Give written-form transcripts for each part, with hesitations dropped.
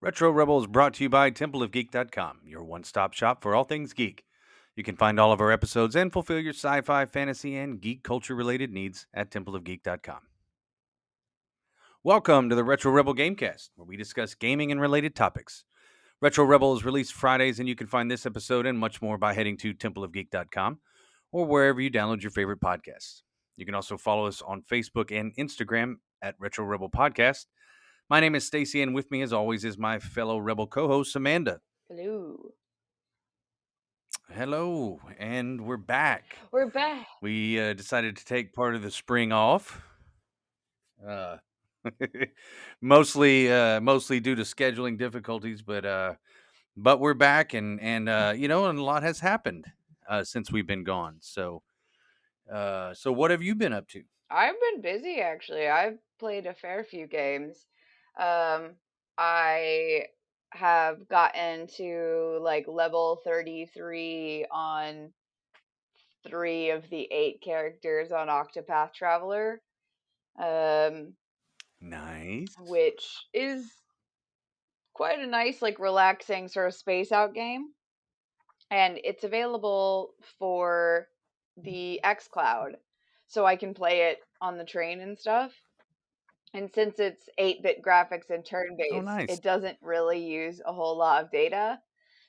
Retro Rebel is brought to you by templeofgeek.com, your one-stop shop for all things geek. You can find all of our episodes and fulfill your sci-fi, fantasy, and geek culture-related needs at templeofgeek.com. Welcome to the Retro Rebel Gamecast, where we discuss gaming and related topics. Retro Rebel is released Fridays, and you can find this episode and much more by heading to templeofgeek.com or wherever you download your favorite podcasts. You can also follow us on Facebook and Instagram at Retro Rebel Podcast. My name is Stacy, and with me, as always, is my fellow Rebel co-host, Amanda. Hello. Hello, and we're back. We're back. We decided to take part of the spring off, uh, mostly due to scheduling difficulties, but we're back, and and a lot has happened since we've been gone. So what have you been up to? I've been busy actually. I've played a fair few games. Um, I have gotten to like level 33 on 3 of the 8 characters on Octopath Traveler, um, Nice. which is quite a nice, like relaxing sort of space out game. And it's available for the xCloud, so I can play it on the train and stuff. And since it's 8-bit graphics and turn Oh, based, nice. it doesn't really use a whole lot of data.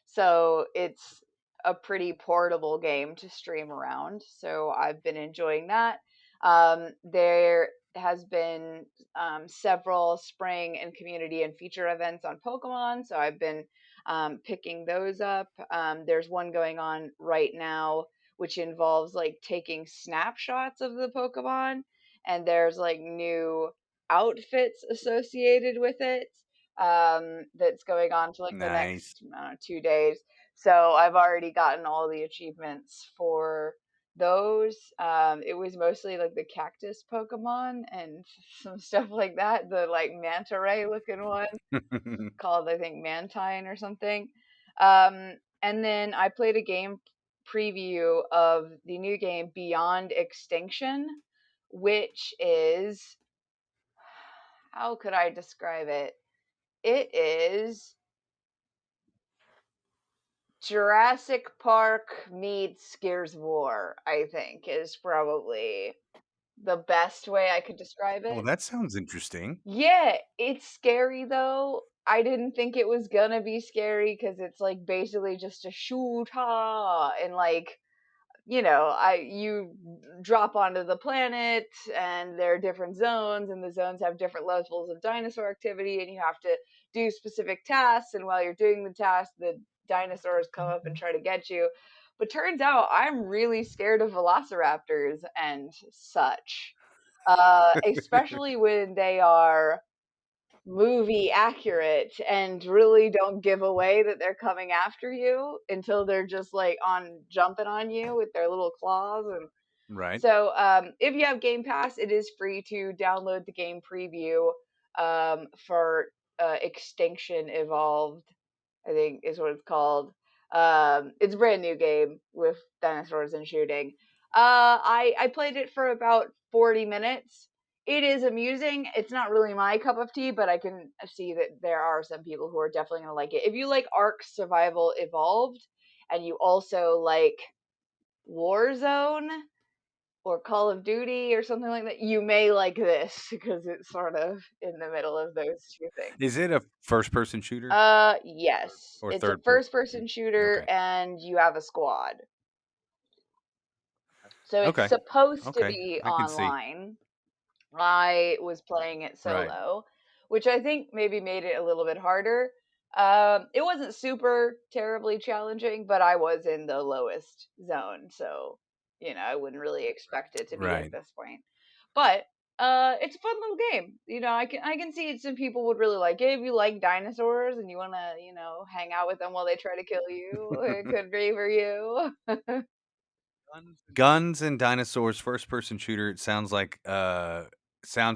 So it's a pretty portable game to stream around. So I've been enjoying that. There has been several spring and community and feature events on Pokemon. So I've been picking those up. There's one going on right now, which involves like taking snapshots of the Pokemon. And there's like new outfits associated with it that's going on for like the Nice. next 2 days. So I've already gotten all the achievements for those. It was mostly like the cactus Pokemon and some stuff like that. The like manta ray looking one called I think Mantine or something. And then I played a game preview of the new game Beyond Extinction, which is, how could I describe it? It is Jurassic Park meets Gears of War, I think, is probably the best way I could describe Well, it. that sounds interesting. Yeah, it's scary though. I didn't think it was gonna be scary because it's like basically just a shoot and like you drop onto the planet and there are different zones and the zones have different levels of dinosaur activity and you have to do specific tasks, and while you're doing the task the dinosaurs come up and try to get you. But turns out I'm really scared of velociraptors and such, especially when they are movie accurate and really don't give away that they're coming after you until they're just like on jumping on you with their little claws. And Right. so if you have Game Pass, it is free to download the game preview for Extinction Evolved, I think is what it's called. It's a brand new game with dinosaurs and shooting. I played it for about 40 minutes. It is amusing. It's not really my cup of tea, but I can see that there are some people who are definitely going to like it. If you like Ark Survival Evolved and you also like Warzone or Call of Duty or something like that, you may like this because it's sort of in the middle of those two things. Is it a first-person shooter Yes. or It's a third person? first person shooter Okay. and you have a squad. So it's Okay. supposed to Okay. be I can see. online. I was playing it Right. solo, which I think maybe made it a little bit harder. It wasn't super terribly challenging, but I was in the lowest zone, so I wouldn't really expect it to be at Right. this point. But it's a fun little game. I can see some people would really like it. If you like dinosaurs and you want to, hang out with them while they try to kill you, it could be for you. Guns and dinosaurs, first-person shooter. It sounds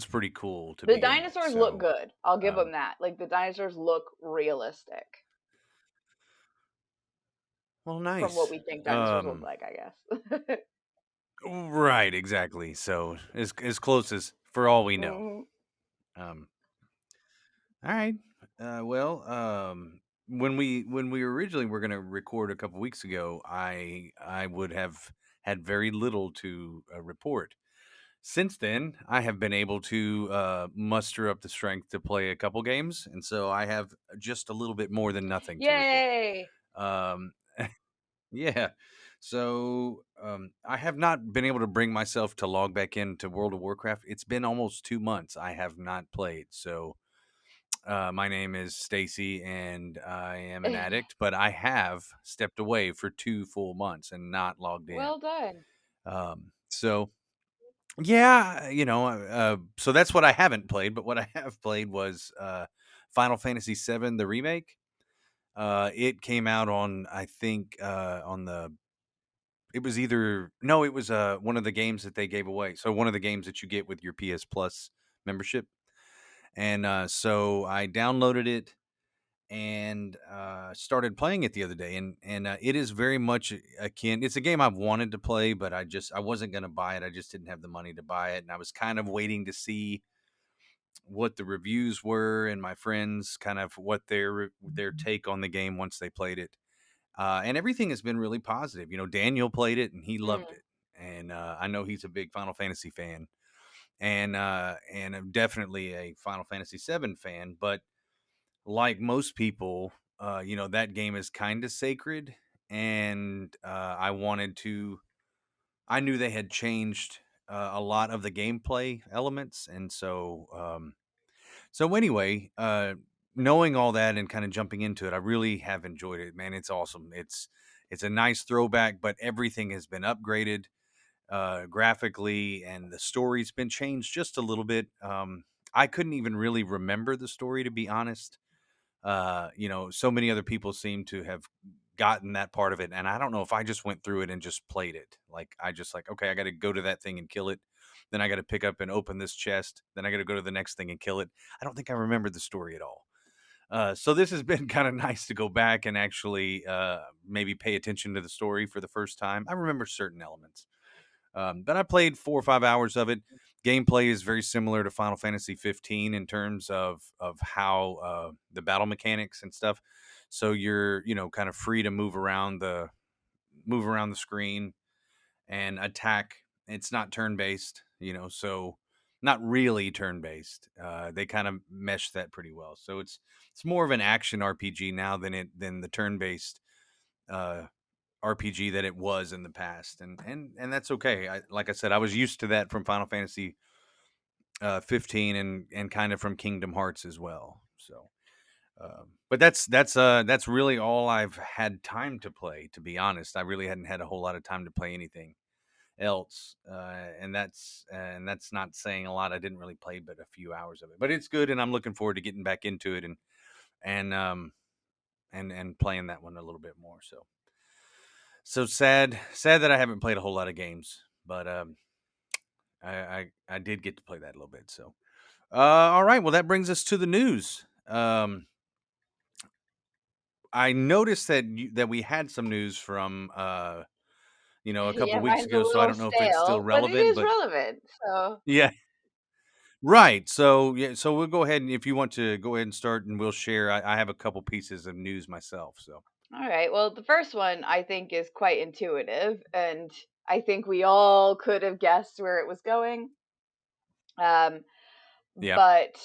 pretty cool to The begin with. dinosaurs look So, good. I'll give them um, that. Like the dinosaurs look realistic well, from what nice. we think dinosaurs look Um, like, I guess. right, exactly. So, as close as for all we know. Mhm. Um, all right. When we originally were going to record a couple weeks ago, I would have had very little to report. Since then, I have been able to muster up the strength to play a couple games, and so I have just a little bit more than nothing to report. Yay! Um, yeah, so I have not been able to bring myself to log back into World of Warcraft. It's been almost 2 months I have not played. So my name is Stacy, and I am an addict, but I have stepped away for 2 full months and not logged in. Well done. So yeah, so that's what I haven't played. But what I have played was Final Fantasy VII, the remake. It came out on, I think, on the. It was either no, it was one of the games that they gave away. So one of the games that you get with your PS Plus membership, and so I downloaded it and started playing it the other day, and it is very much akin. It's a game I've wanted to play, but I wasn't going to buy it. I just didn't have the money to buy it, and I was kind of waiting to see what the reviews were and my friends kind of what their take on the game once they played it. And everything has been really positive. Daniel played it and he loved Mm, it, and I know he's a big Final Fantasy fan, and I'm definitely a Final Fantasy VII fan, but like most people, that game is kind of sacred, and I knew they had changed a lot of the gameplay elements, and so anyway, knowing all that and kind of jumping into it, I really have enjoyed it, man. It's awesome. It's a nice throwback, but everything has been upgraded graphically, and the story's been changed just a little bit. I couldn't even really remember the story, to be honest. So many other people seem to have gotten that part of it, and I don't know if I just went through it and just played it. Like I just like, okay, I got to go to that thing and kill it. Then I got to pick up and open this chest. Then I got to go to the next thing and kill it. I don't think I remember the story at all. So this has been kind of nice to go back and actually maybe pay attention to the story for the first time. I remember certain elements, but I played 4 or 5 hours of it. Gameplay is very similar to Final Fantasy 15 in terms of how the battle mechanics and stuff. So you're kind of free to move around the screen and attack. It's not turn based, so not really turn based. They kind of mesh that pretty well. So it's more of an action RPG now than the turn based uh, RPG that it was in the past, and that's okay. Like I said, I was used to that from Final Fantasy 15 and kind of from Kingdom Hearts as well. So, but that's really all I've had time to play. To be honest, I really hadn't had a whole lot of time to play anything else, and that's not saying a lot. I didn't really play but a few hours of it, but it's good, and I'm looking forward to getting back into it and playing that one a little bit more. So sad that I haven't played a whole lot of games, but I did get to play that a little bit. So all right, well that brings us to the news. I noticed that we had some news from a couple yeah, weeks mine's a ago, so I little don't know if it's still stale, but it relevant, is but relevant. So, yeah, right. So yeah, so we'll go ahead, and if you want to go ahead and start, and we'll share. I have a couple pieces of news myself. So all right. Well, the first one I think is quite intuitive, and I think we all could have guessed where it was going. Um, yeah, but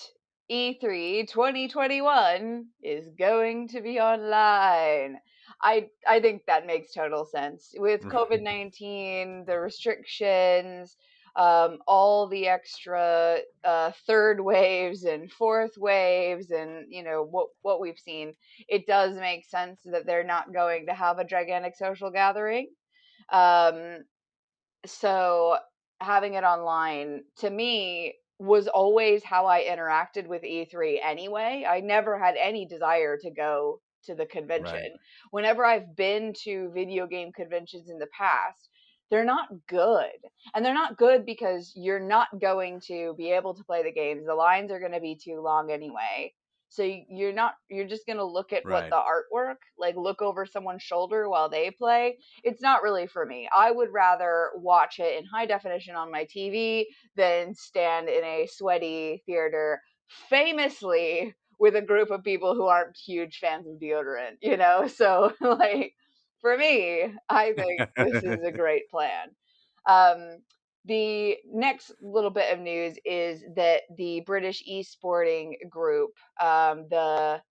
E3 2021 is going to be online. I think that makes total sense. With COVID-19, the restrictions, all the extra third waves and fourth waves, and what we've seen, it does make sense that they're not going to have a gigantic social gathering. Um, so having it online to me was always how I interacted with E3 anyway. I never had any desire to go to the right, convention. Whenever I've been to video game conventions in the past, they're not good. And they're not good because you're not going to be able to play the games. The lines are going to be too long anyway. So you're just going to look at what right, the artwork, like look over someone's shoulder while they play. It's not really for me. I would rather watch it in high definition on my TV than stand in a sweaty theater, famously with a group of people who aren't huge fans of deodorant, you know? So, like, for me, I think this is a great plan. Um, the next little bit of news is that the British esporting group, the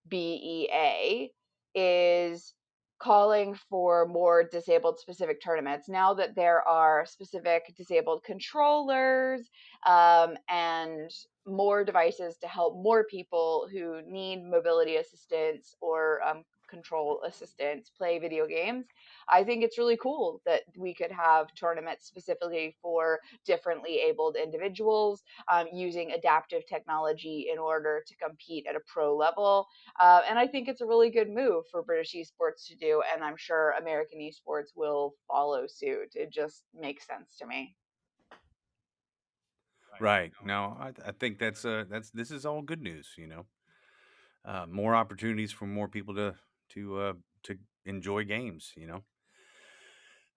BEA, is calling for more disabled specific tournaments now that there are specific disabled controllers, and more devices to help more people who need mobility assistance or control assistance play video games. I think it's really cool that we could have tournaments specifically for differently abled individuals, using adaptive technology in order to compete at a pro level. And I think it's a really good move for British esports to do, and I'm sure American esports will follow suit. It just makes sense to me. Right. No, I think that's this is all good news. More opportunities for more people to enjoy games.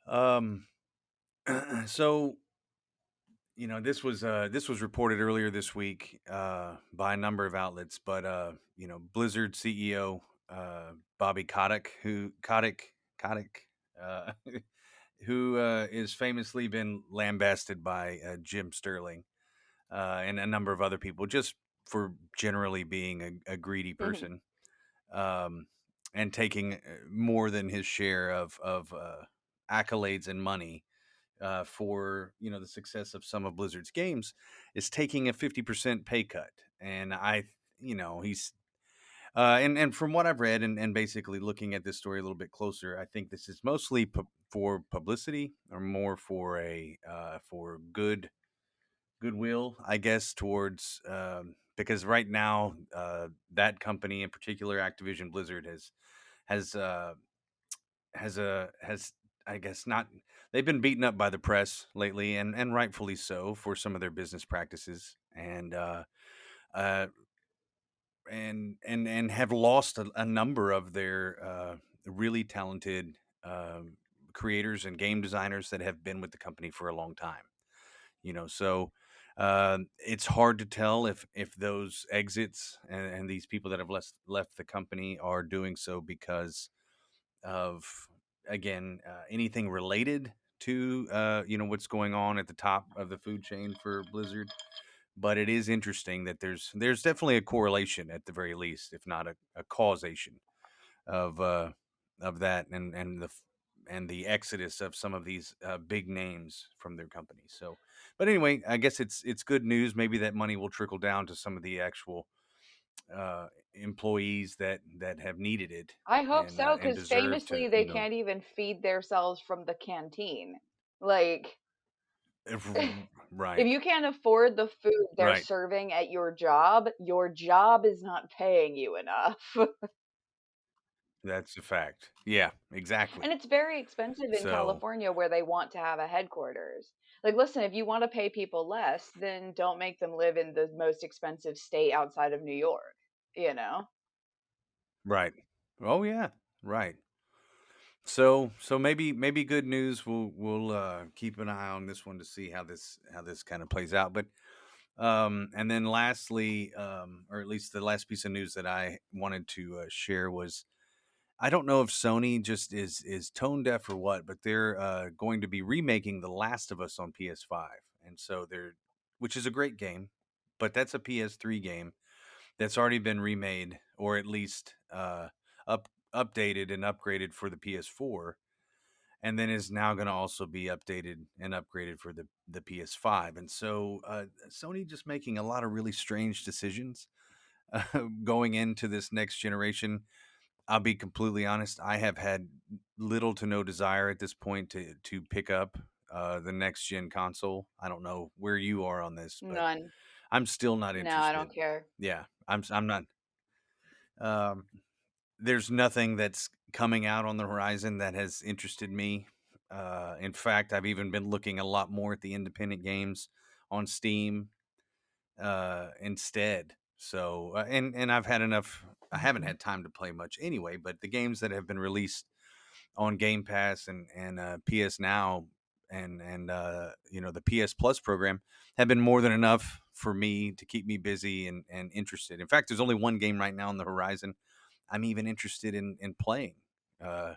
Um, so this was reported earlier this week by a number of outlets, but Blizzard CEO Bobby Kotick uh, who is famously been lambasted by Jim Sterling and a number of other people just for generally being a greedy person, um, and taking more than his share of accolades and money for the success of some of Blizzard's games, is taking a 50% pay cut. And he's and from what I've read and basically looking at this story a little bit closer, I think this is mostly for publicity or more for a for goodwill, I guess, towards because right now that company in particular, Activision Blizzard, has has I guess not, they've been beaten up by the press lately, and rightfully so, for some of their business practices, uh and have lost a number of their really talented creators and game designers that have been with the company for a long time. So it's hard to tell if those exits and these people that have left the company are doing so because of, again, anything related to what's going on at the top of the food chain for Blizzard. But it is interesting that there's definitely a correlation, at the very least, if not a causation of that, and the exodus of some of these big names from their company. So, but anyway, I guess it's good news. Maybe that money will trickle down to some of the actual employees that have needed it I hope so, and because deserve to, famously they can't even feed themselves from the canteen. Like, if right, you can't afford the food they're right. serving at your job is not paying you enough. That's a fact. Yeah, And exactly. it's very expensive in So, California where they want to have a headquarters. Like, listen, if you want to pay people less, then don't make them live in the most expensive state outside of New York, you know? right. Oh yeah, right. So maybe good news. We'll keep an eye on this one to see how this kind of plays out. But and then lastly, or at least the last piece of news that I wanted to share was, I don't know if Sony just is tone deaf or what, but they're going to be remaking The Last of Us on PS5, and so they're, which is a great game, but that's a PS3 game that's already been remade, or at least updated and upgraded for the PS4, and then is now going to also be updated and upgraded for the PS5. And so Sony just making a lot of really strange decisions going into this next generation. I'll be completely honest. I have had little to no desire at this point to pick up the next gen console. I don't know where you are on this, but None. I'm still not No, I interested. don't care. Yeah, I'm not. Um, there's nothing that's coming out on the horizon that has interested me. In fact, I've even been looking a lot more at the independent games on Steam instead. So, and I've had enough. I haven't had time to play much anyway. But the games that have been released on Game Pass and PS Now and the PS Plus program have been more than enough for me to keep me busy and interested. In fact, there's only one game right now on the horizon I'm even interested in playing. Uh,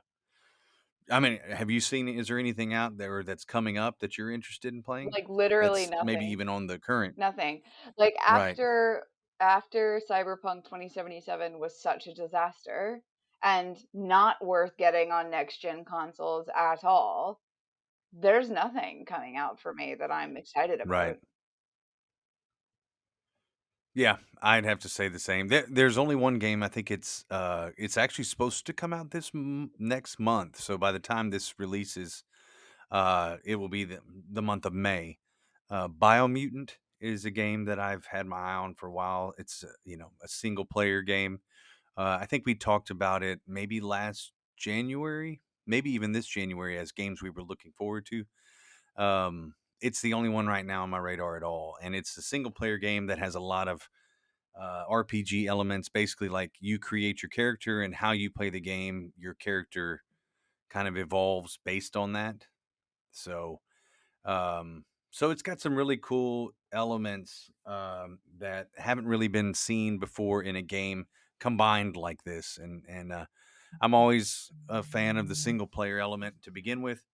I mean, have you seen? Is there anything out there that's coming up that you're interested in playing? Like literally That's maybe nothing. even on the current. Nothing. Like Right, after Cyberpunk 2077 was such a disaster and not worth getting on next gen consoles at all, there's nothing coming out for me that I'm excited right. about. Yeah, I'd have to say the same. There's only one game. I think it's actually supposed to come out next month. So by the time this releases, it will be the month of May. Biomutant is a game that I've had my eye on for a while. It's a single player game. I think we talked about it maybe last January, maybe even this January as games we were looking forward to. It's the only one right now on my radar at all, and it's a single player game that has a lot of RPG elements. Basically, like you create your character, and how you play the game, your character kind of evolves based on that. So, so it's got some really cool elements that haven't really been seen before in a game combined like this, and I'm always a fan of the single player element to begin with.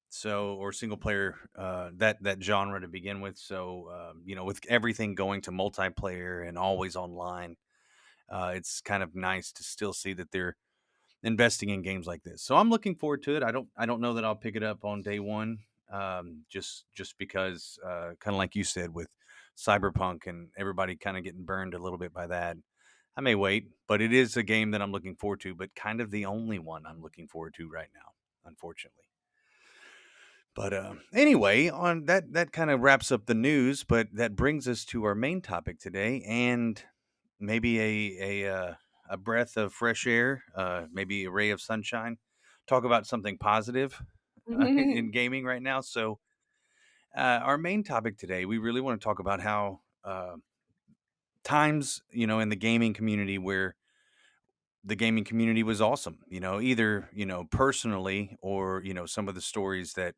So, or single player that genre to begin with. So, with everything going to multiplayer and always online, it's kind of nice to still see that they're investing in games like this. So I'm looking forward to it. I don't know that I'll pick it up on day one, just because, kind of like you said, with Cyberpunk and everybody kind of getting burned a little bit by that. I may wait, but it is a game that I'm looking forward to, but kind of the only one I'm looking forward to right now, unfortunately. But anyway, on that kind of wraps up the news, but that brings us to our main topic today, and maybe a breath of fresh air, maybe a ray of sunshine. Talk about something positive in gaming right now. So, our main topic today, we really want to talk about how times, in the gaming community where the gaming community was awesome. Either personally or some of the stories that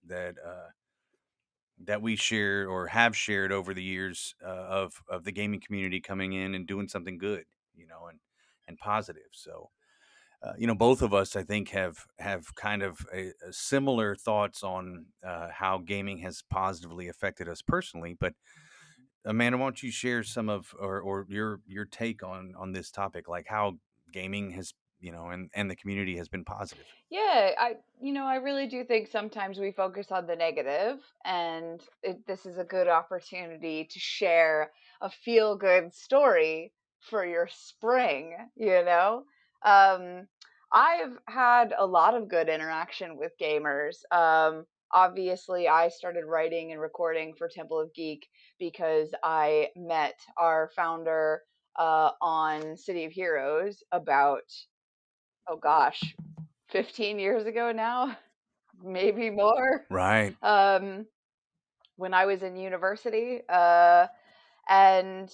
we shared or have shared over the years of the gaming community coming in and doing something good, and positive. So, both of us, I think, have kind of a similar thoughts on how gaming has positively affected us personally. But Amanda, why don't you share some of or your take on this topic, like how gaming has and the community has been positive. Yeah, I really do think sometimes we focus on the negative, and this is a good opportunity to share a feel good story for your spring, you know? Um, I've had a lot of good interaction with gamers. Obviously, I started writing and recording for Temple of Geek because I met our founder on City of Heroes about, oh gosh, 15 years ago now, maybe more, Right. um, when I was in university. And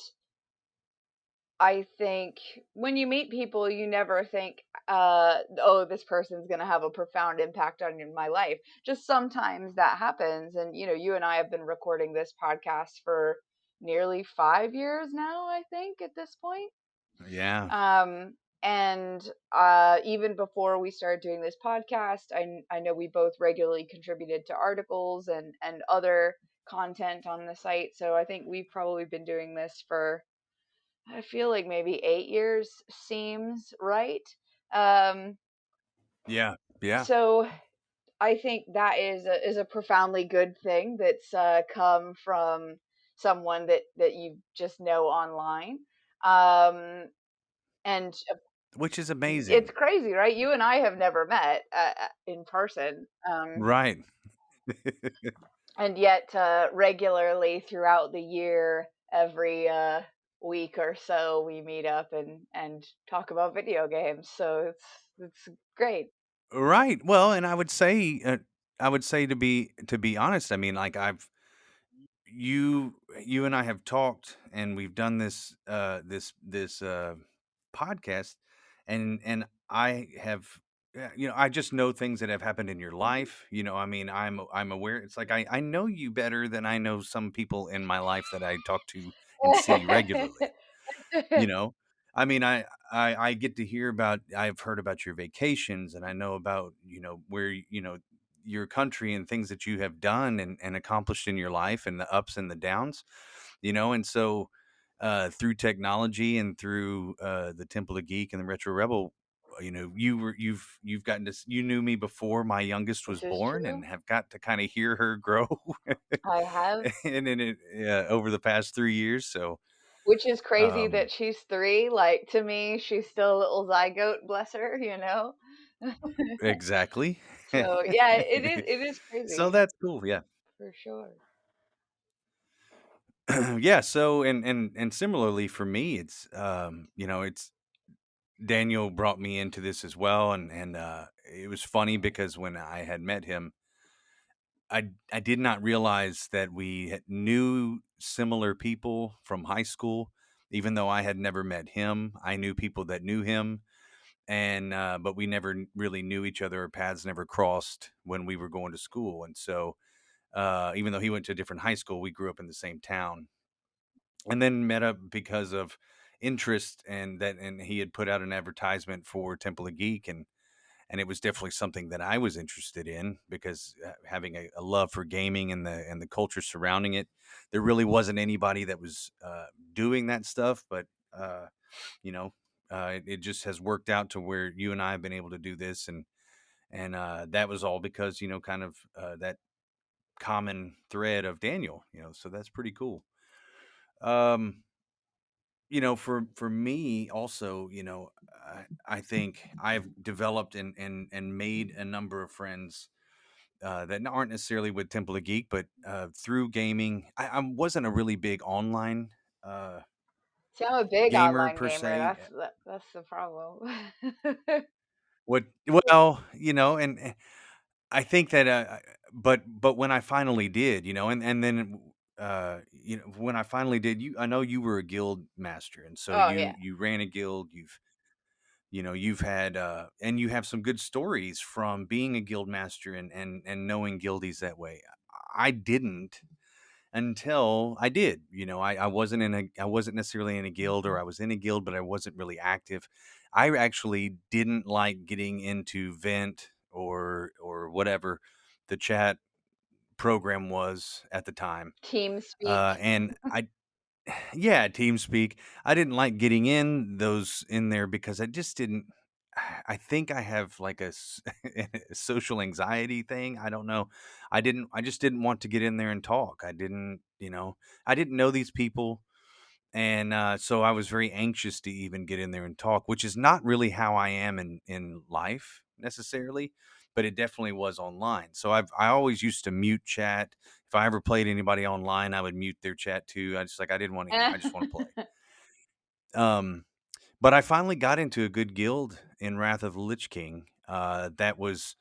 I think when you meet people, you never think, oh, this person's going to have a profound impact on my life. Just sometimes that happens. And, you and I have been recording this podcast for nearly 5 years now, I think, at this point. Yeah. Um, and even before we started doing this podcast, I know we both regularly contributed to articles and other content on the site. So I think we've probably been doing this for, I feel like maybe 8 years seems right. Um, Yeah. Yeah. so I think that is a profoundly good thing that's come from someone that you just know online. Um, and Which is it's amazing. crazy, right? You and I have never met in person, Right. and yet regularly throughout the year, every week or so, we meet up and talk about video games. So it's great. Right. Well, and I would say to be honest, I mean, like you and I have talked and we've done this podcast, and I have yeah, I just know things that have happened in your Mhm. life. I mean, I'm aware. It's like I know you better than I know some people in my life that I talk to and see regularly. You know, I mean, I get to hear about. I've heard about your vacations, and I know about where your country and things that you have done and accomplished in your life and the ups and the downs. And so through technology and through the Temple of Geek and the Retro Rebel, you've gotten to you knew me before my youngest was This is born and true. have got to kind of hear her grow I have, and then over the past 3 years. So which is crazy um that she's 3, like, to me, she's still a little zygote, bless her, you know? exactly. So, yeah, it is So crazy, that's cool. Yeah. for sure. Yeah. So and similarly for me, it's Daniel brought me into this as well, and it was funny because when I had met him, I did not realize that knew similar people from high school. Even though I had never met him, I knew people that knew him, and but we never really knew each other. Our paths never crossed when we were going to school, and so even though he went to a different high school, we grew up in the same town, and then met up because of interest and he had put out an advertisement for Temple of Geek, and it was definitely something that I was interested in because having a love for gaming and the culture surrounding it, there really wasn't anybody that was doing that stuff. But you know, it just has worked out to where you and I have been able to do this, and that was all because kind of that common thread of Daniel. So that's pretty cool. Um, for me also, I think I've developed and made a number of friends that aren't necessarily with Temple of Geek, but through gaming. I wasn't a really big online uh, See, I'm a big gamer online per gamer, se. that's the problem. What well, and I think that, but when I finally did, and then when I finally did, I know you were a guild master, and so Oh, you yeah. you ran a guild. You've had and you have some good stories from being a guild master and knowing guildies that way. I didn't until I did. I wasn't necessarily in a guild, or I was in a guild, but I wasn't really active. I actually didn't like getting into vent or whatever the chat program was at the time. Team speak. And I Yeah, TeamSpeak. I didn't like getting in there because I just didn't. I think I have like a social anxiety thing. I don't know. I just didn't want to get in there and talk. I didn't know these people. And so I was very anxious to even get in there and talk, which is not really how I am in life necessarily, but it definitely was online. So I always used to mute chat. If I ever played anybody online, I would mute their chat too. I didn't want to hear. I just want to play. Um, but I finally got into a good guild in Wrath of the Lich King. That was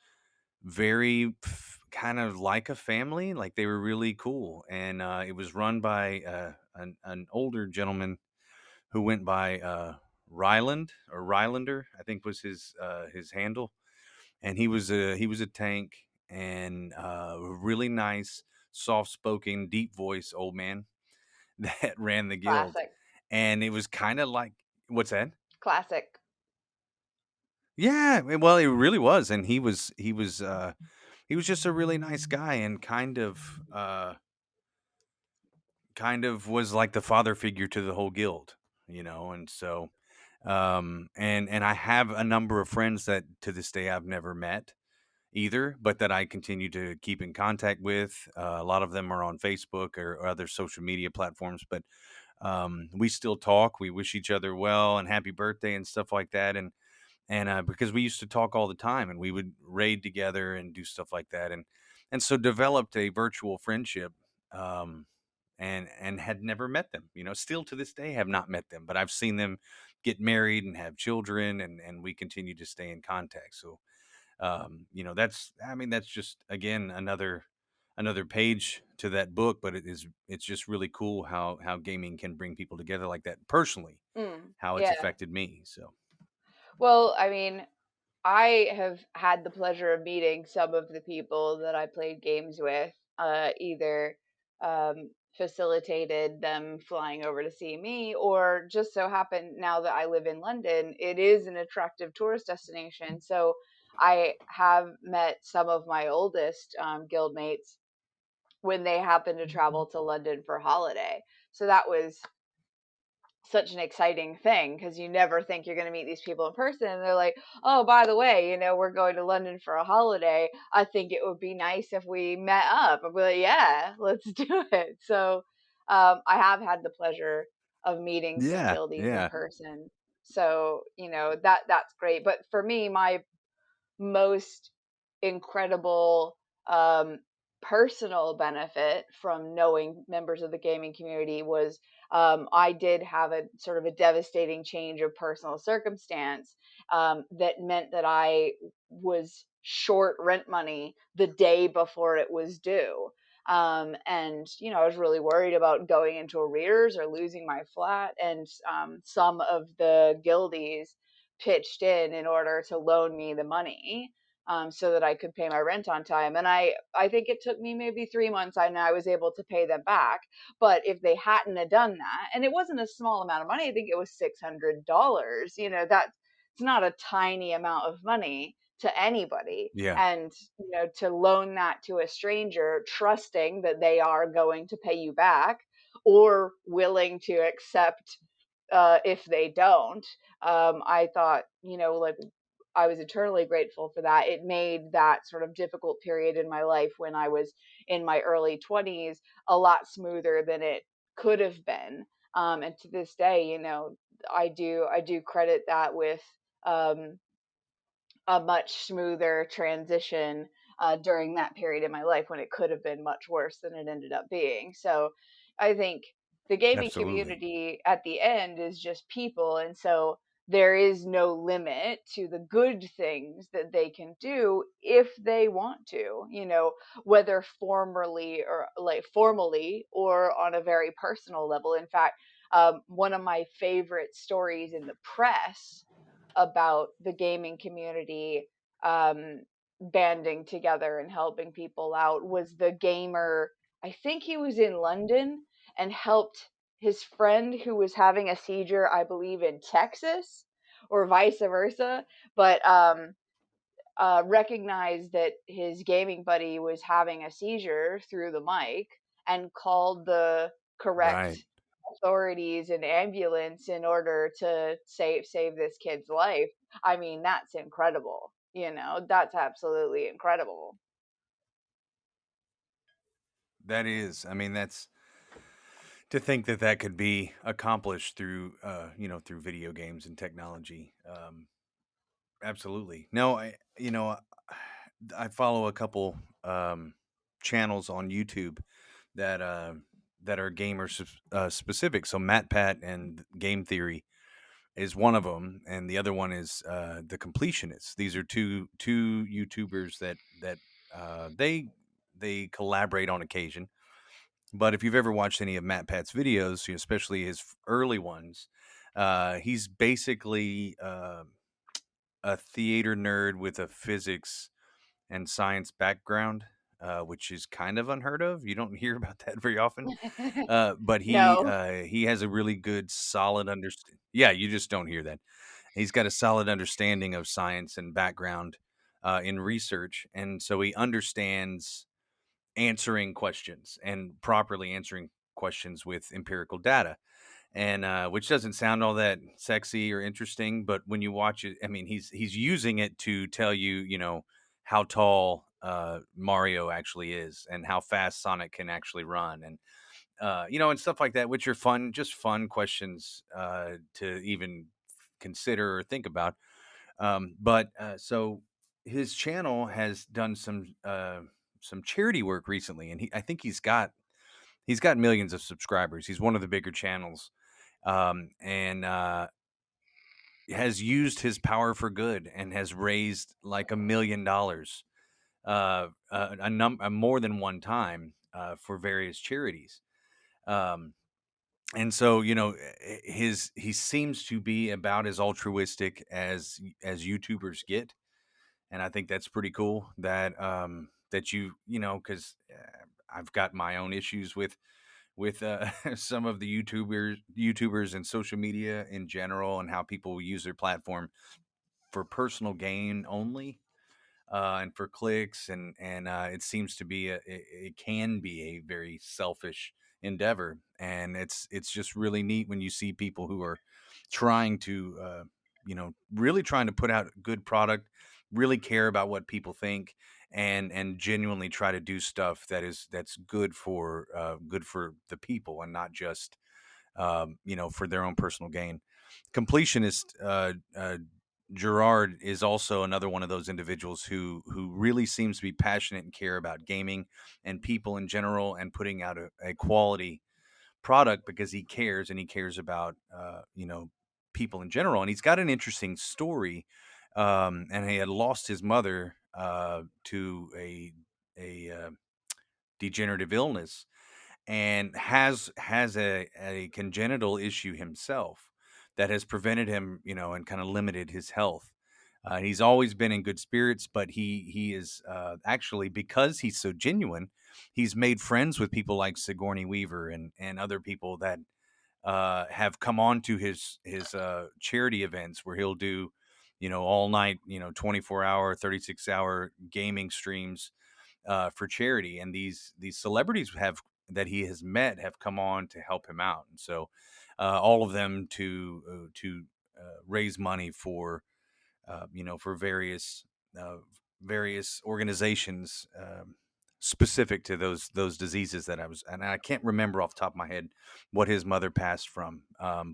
very kind of like a family. Like they were really cool, and it was run by an older gentleman who went by Ryland or Rylander, I think was his handle, and he was a tank and a really nice, soft spoken, deep voice old man that ran the guild, Classic. and it was kind of like what's that? Classic. Yeah, well, it really was, and he was just a really nice guy and kind of was like the father figure to the whole guild, and so and I have a number of friends that to this day I've never met either, but that I continue to keep in contact with. A lot of them are on Facebook or other social media platforms, but we still talk. We wish each other well and happy birthday and stuff like that, and because we used to talk all the time and we would raid together and do stuff like that, and so developed a virtual friendship. Um, and had never met them. Still to this day have not met them, but I've seen them get married and have children, and we continue to stay in contact. So, that's just again another page to that book, but it's just really cool how gaming can bring people together like that personally, how it's Yeah. affected me. So, Well, I mean, I have had the pleasure of meeting some of the people that I played games with, either facilitated them flying over to see me, or just so happened now that I live in London, it is an attractive tourist destination. So I have met some of my oldest guildmates when they happened to travel to London for holiday. So that was such an exciting thing because you never think you're going to meet these people in person. And they're like, oh, by the way, we're going to London for a holiday. I think it would be nice if we met up. I'd be like, yeah, let's do it. So I have had the pleasure of meeting some Yeah, guildies in yeah, person. So, that's great. But for me, my most incredible um, personal benefit from knowing members of the gaming community was I did have a sort of a devastating change of personal circumstance that meant that I was short rent money the day before it was due. And I was really worried about going into arrears or losing my flat. And some of the guildies pitched in order to loan me the money so that I could pay my rent on time. And I think it took me maybe 3 months, and I was able to pay them back. But if they hadn't have done that, and it wasn't a small amount of money, I think it was $600. That's it's not a tiny amount of money to anybody. yeah. And to loan that to a stranger, trusting that they are going to pay you back or willing to accept if they don't. I thought, like I was eternally grateful for that. It made that sort of difficult period in my life when I was in my early 20s a lot smoother than it could have been. And to this day, I do credit that with um, a much smoother transition during that period in my life when it could have been much worse than it ended up being. So I think the gaming Absolutely. community at the end is just people. And so there is no limit to the good things that they can do if they want to, whether formally or on a very personal level. In fact, one of my favorite stories in the press about the gaming community um, banding together and helping people out was the gamer. I think he was in London and helped his friend who was having a seizure, I believe, in Texas or vice versa. But recognized that his gaming buddy was having a seizure through the mic and called the correct Right. authorities and ambulance in order to save this kid's life. I mean, that's incredible. That's absolutely incredible. That is. I mean, that's to think that that could be accomplished through, through video games and technology. Absolutely. No, I follow a couple channels on YouTube that that are gamer specific. So Matt Pat and Game Theory is one of them, and the other one is the Completionists. These are two YouTubers that they collaborate on occasion. But if you've ever watched any of Matt Pat's videos, especially his early ones, he's basically a theater nerd with a physics and science background, which is kind of unheard of. You don't hear about that very often. But No. he has a really good, solid understand. Yeah, you just don't hear that. He's got a solid understanding of science and background in research, and so he understands answering questions and properly answering questions with empirical data, and which doesn't sound all that sexy or interesting, but when you watch it, I mean, he's using it to tell you, how tall Mario actually is and how fast Sonic can actually run, and and stuff like that, which are fun, just fun questions to even consider or think about. But so his channel has done some charity work recently, and I think he's got millions of subscribers. He's one of the bigger channels, and has used his power for good and has raised like $1 million, more than one time for various charities. Um, and so he seems to be about as altruistic as YouTubers get. and I think that's pretty cool that that you know because I've got my own issues with some of the YouTubers and social media in general, and how people use their platform for personal gain only, and for clicks, and it seems to be it can be a very selfish endeavor, and it's just really neat when you see people who are trying to really trying to put out good product, really care about what people think, and genuinely try to do stuff that's good for the people, and not just for their own personal gain. Completionist Gerard is also another one of those individuals who really seems to be passionate and care about gaming and people in general, and putting out a quality product because he cares, and he cares about people in general. And he's got an interesting story, and he had lost his mother to a degenerative illness, and has a congenital issue himself that has prevented him, and kind of limited his health. He's always been in good spirits, but he is actually, because he's so genuine, he's made friends with people like Sigourney Weaver and other people that have come on to his charity events where he'll do, all night, 24-hour, 36-hour gaming streams for charity, and these celebrities have that he has met have come on to help him out, and so all of them to raise money for for uh, various organizations specific to those diseases that and I can't remember off the top of my head what his mother passed from,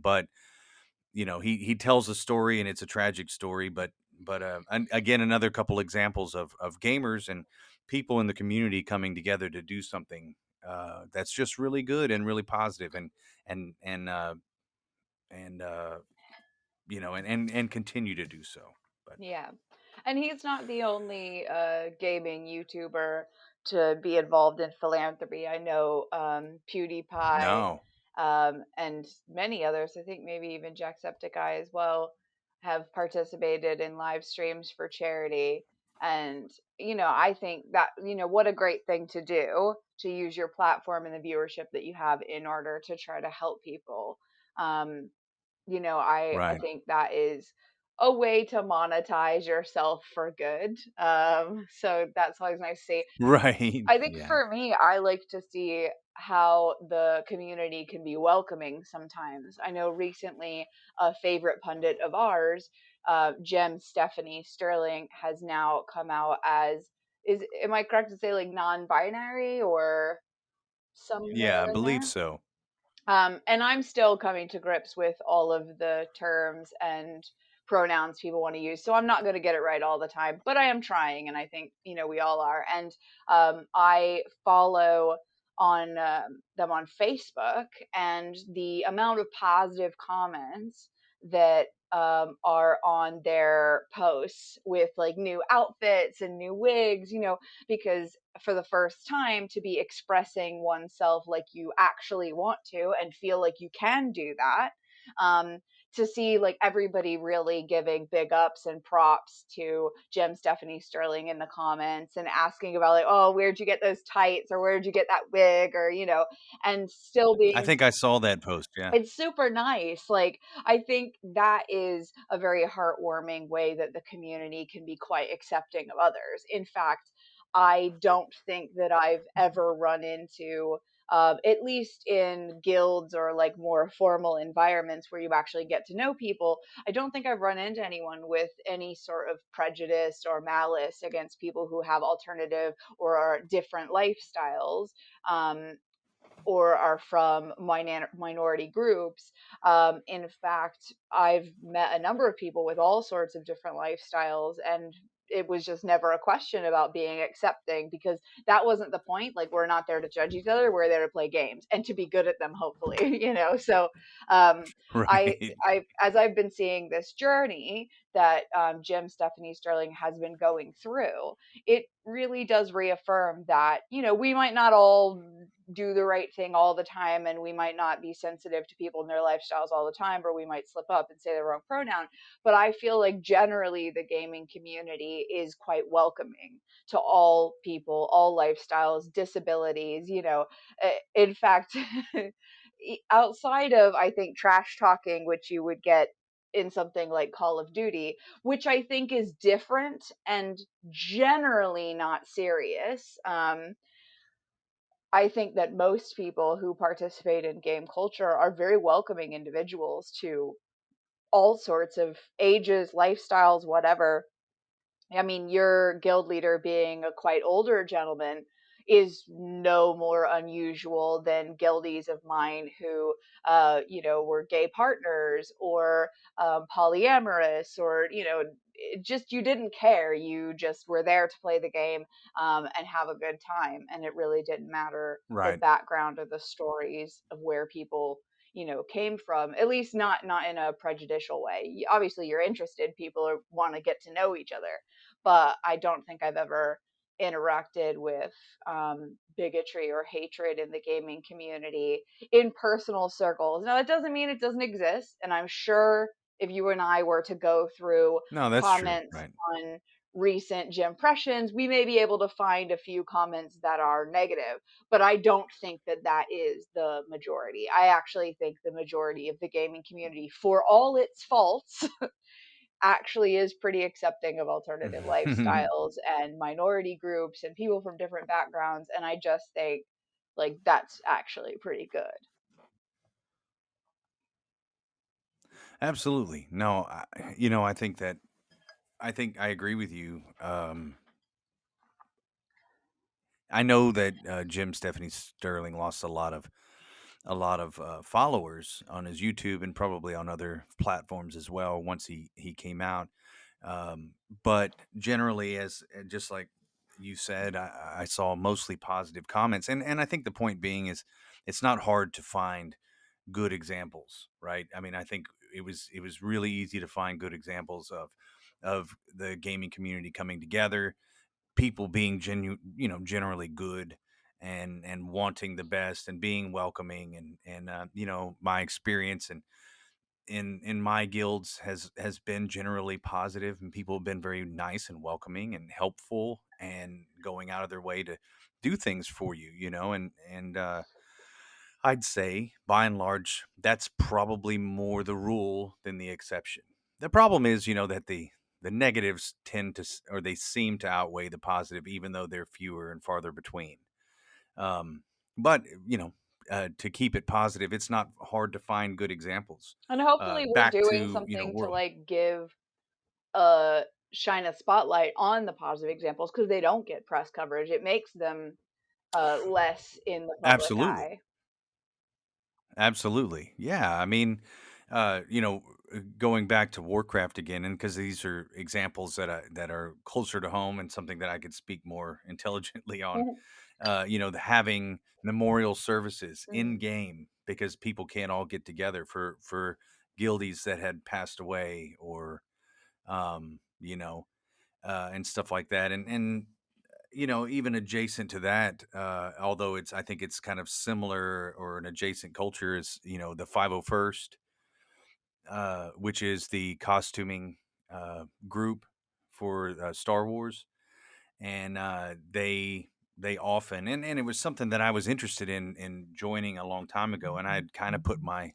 but he tells a story, and it's a tragic story, but again, another couple examples of gamers and people in the community coming together to do something that's just really good and really positive, and and uh and and continue to do so. But Yeah. And he's not the only gaming YouTuber to be involved in philanthropy. I know PewDiePie, no. and many others, I think maybe even Jacksepticeye as well, have participated in live streams for charity. And, I think that, what a great thing to do, to use your platform and the viewership that you have in order to try to help people. Um, I Right. think that is a way to monetize yourself for good. So that's always nice to see. Right. I think Yeah. for me, I like to see how the community can be welcoming sometimes. I know recently a favorite pundit of ours, Gem Stephanie Sterling, has now come out as, is am I correct to say, like, non-binary or Yeah, I somewhere in believe there? so. And I'm still coming to grips with all of the terms and pronouns people want to use. So I'm not going to get it right all the time, but I am trying. And I think, we all are. And I follow on them on Facebook, and the amount of positive comments that are on their posts with like new outfits and new wigs, because for the first time, to be expressing oneself like you actually want to and feel like you can do that, um, to see like everybody really giving big ups and props to Gem Stephanie Sterling in the comments, and asking about, like, oh, where'd you get those tights, or where'd you get that wig, or and still I being, think I saw that post, yeah. it's super nice. Like, I think that is a very heartwarming way that the community can be quite accepting of others. In fact, I don't think that I've ever run into, at least in guilds or like more formal environments where you actually get to know people, I don't think I've run into anyone with any sort of prejudice or malice against people who have alternative or are different lifestyles. Um, or are from minority groups. In fact, I've met a number of people with all sorts of different lifestyles, and it was just never a question about being accepting, because that wasn't the point. Like, we're not there to judge each other; we're there to play games and to be good at them, hopefully. So, um, Right. as I've been seeing this journey that Jim Stephanie Sterling has been going through, it really does reaffirm that, we might not all do the right thing all the time, and we might not be sensitive to people and their lifestyles all the time, or we might slip up and say the wrong pronoun. But I feel like generally the gaming community is quite welcoming to all people, all lifestyles, disabilities, In fact, outside of, I think, trash talking, which you would get in something like Call of Duty, which I think is different and generally not serious. I think that most people who participate in game culture are very welcoming individuals to all sorts of ages, lifestyles, whatever. I mean, your guild leader being a quite older gentleman is no more unusual than guildies of mine who, were gay partners or polyamorous, or, just you didn't care. You just were there to play the game and have a good time. And it really didn't matter the Right. background or the stories of where people came from, at least not in a prejudicial way. Obviously you're interested, people want to get to know each other, but I don't think I've ever interacted with bigotry or hatred in the gaming community in personal circles. Now, that doesn't mean it doesn't exist. And I'm sure if you and I were to go through No, that's true. comments Right. on recent Gympressions, we may be able to find a few comments that are negative, but I don't think that that is the majority. I actually think the majority of the gaming community, for all its faults, actually is pretty accepting of alternative lifestyles and minority groups and people from different backgrounds. And I just think like that's actually pretty good. Absolutely. No, I think that I agree with you. I know that Jim Stephanie Sterling lost a lot of followers on his YouTube and probably on other platforms as well once he came out. Um, but generally, as just like you said, I saw mostly positive comments, and I think the point being is it's not hard to find good examples, right? I mean, I think it was really easy to find good examples of the gaming community coming together, people being generally good and wanting the best and being welcoming, and my experience and in my guilds has been generally positive, and people have been very nice and welcoming and helpful and going out of their way to do things for you, and I'd say by and large that's probably more the rule than the exception. The problem is, that the negatives tend to or they seem to outweigh the positive, even though they're fewer and farther between. um, but to keep it positive, it's not hard to find good examples. And hopefully we're Back doing to something to world. like give uh shine a spotlight on the positive examples because they don't get press coverage. It makes them less in the public Absolutely. eye. Absolutely. Yeah. I mean, going back to Warcraft again, and because these are examples that are closer to home and something that I could speak more intelligently on. The having memorial services in Mhm. game because people can't all get together for guildies that had passed away, or and stuff like that, and even adjacent to that, although I think it's kind of similar or an adjacent culture, is the 501st, which is the costuming group for Star Wars, and they often, and it was something that I was interested in joining a long time ago, and I had kind of put my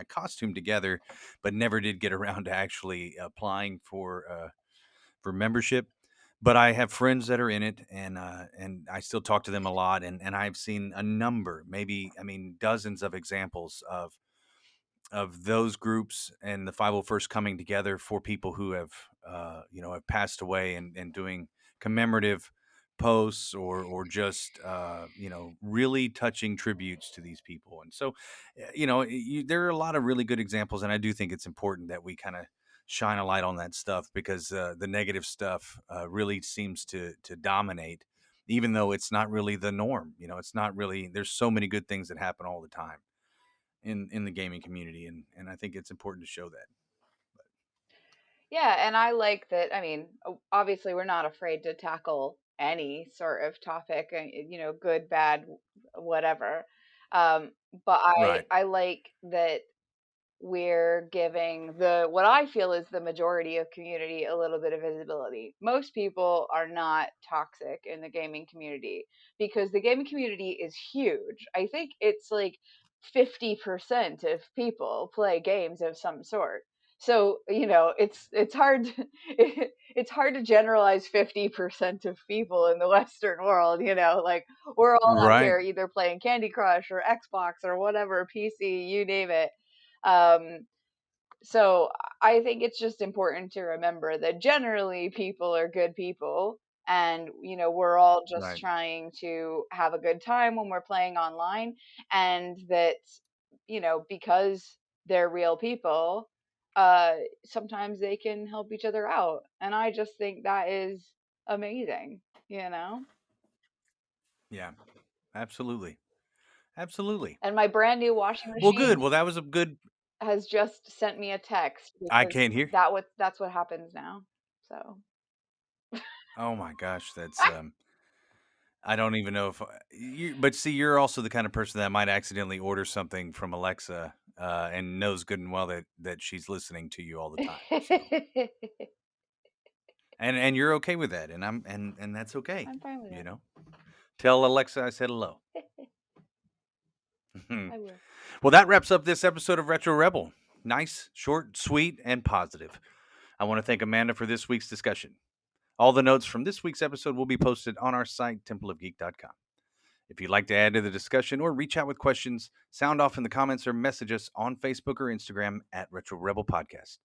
costume together, but never did get around to actually applying for membership. But I have friends that are in it, and I still talk to them a lot, and I've seen a number, maybe, I mean, dozens of examples of those groups and the 501st coming together for people who have passed away, and doing commemorative posts, or just really touching tributes to these people. And so there are a lot of really good examples, and I do think it's important that we kind of shine a light on that stuff, because the negative stuff really seems to dominate, even though it's not really the norm. It's not really, there's so many good things that happen all the time in the gaming community, and I think it's important to show that. Yeah, and I like that. I mean, obviously, we're not afraid to tackle any sort of topic, good, bad, whatever. Um, but Right. I like that we're giving the what I feel is the majority of community a little bit of visibility. Most people are not toxic in the gaming community because the gaming community is huge. I think it's like 50% of people play games of some sort. So, it's hard it's hard to generalize 50% of people in the Western world, like we're all out Right. here either playing Candy Crush or Xbox or whatever, PC, you name it. um, so I think it's just important to remember that generally people are good people, and we're all just Right. trying to have a good time when we're playing online, and that because they're real people, uh sometimes they can help each other out, and I just think that is amazing, you know. Yeah. Absolutely. Absolutely. And my brand new washing Well, good. machine Well, that was a good. has just sent me a text I because can't hear. that's what happens now. So Oh my gosh, that's I don't even know if you. But see, you're also the kind of person that might accidentally order something from Alexa and knows good and well that she's listening to you all the time. So and you're okay with that, and and that's okay. I'm fine with You that. know, tell Alexa I said hello. I will. Well, that wraps up this episode of Retro Rebel. Nice, short, sweet, and positive. I want to thank Amanda for this week's discussion. All the notes from this week's episode will be posted on our site, templeofgeek.com. If you'd like to add to the discussion or reach out with questions, sound off in the comments or message us on Facebook or Instagram at Retro Rebel Podcast.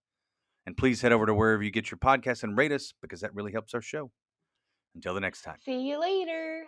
And please head over to wherever you get your podcasts and rate us because that really helps our show. Until the next time. See you later.